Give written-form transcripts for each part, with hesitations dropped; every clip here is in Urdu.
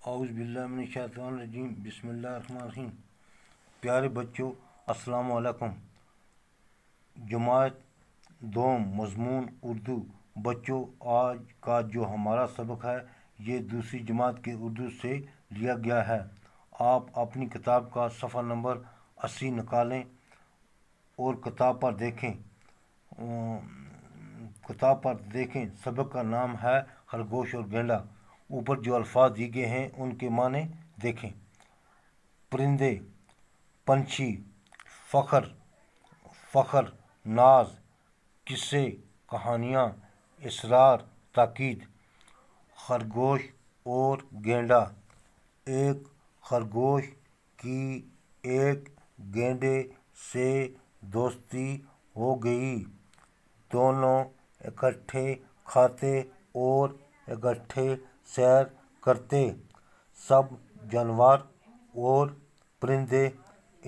اعوذ باللہ من الشیطان الرجیم بسم اللہ الرحمن الرحیم۔ پیارے بچوں، السلام علیکم۔ جماعت دوم مضمون اردو۔ بچوں، آج کا جو ہمارا سبق ہے یہ دوسری جماعت کے اردو سے لیا گیا ہے۔ آپ اپنی کتاب کا صفحہ نمبر 80 نکالیں اور کتاب پر دیکھیں۔ سبق کا نام ہے خرگوش اور گینڈا۔ اوپر جو الفاظ دی گئے ہیں ان کے معنی دیکھیں۔ پرندے، پنچھی، فخر، ناز، قصے، کہانیاں، اسرار، تاکید۔ خرگوش اور گینڈا۔ ایک خرگوش کی ایک گینڈے سے دوستی ہو گئی۔ دونوں اکٹھے کھاتے اور اکٹھے سیر کرتے۔ سب جانور اور پرندے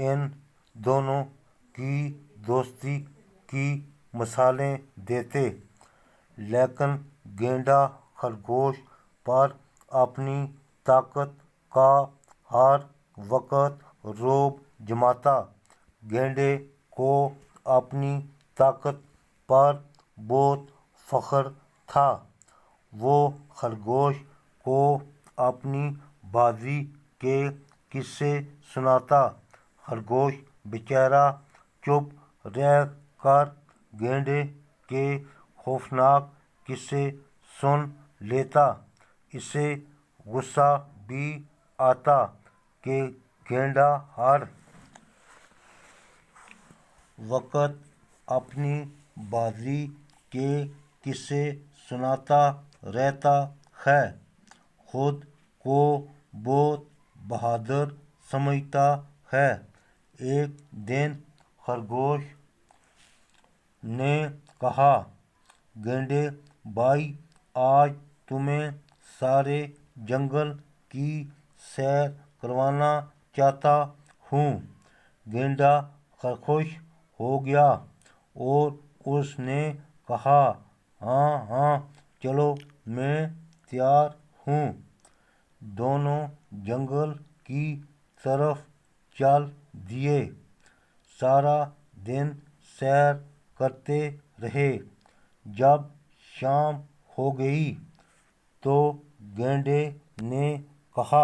ان دونوں کی دوستی کی مثالیں دیتے، لیکن گینڈا خرگوش پر اپنی طاقت کا ہر وقت رعب جماتا۔ گینڈے کو اپنی طاقت پر بہت فخر تھا۔ وہ خرگوش کو اپنی بازی کے قصے سناتا۔ خرگوش بیچارہ چپ رہ کر گینڈے کے خوفناک قصے سن لیتا۔ اسے غصہ بھی آتا کہ گینڈا ہر وقت اپنی بازی کے قصے سناتا رہتا ہے۔ خود کو بہت بہادر سمجھتا ہے۔ ایک دن خرگوش نے کہا، گینڈے بھائی، آج تمہیں سارے جنگل کی سیر کروانا چاہتا ہوں۔ گینڈا خوش ہو گیا اور اس نے کہا، ہاں چلو، میں تیار ہوں۔ دونوں جنگل کی طرف چل دیے۔ سارا دن سیر کرتے رہے۔ جب شام ہو گئی تو گینڈے نے کہا،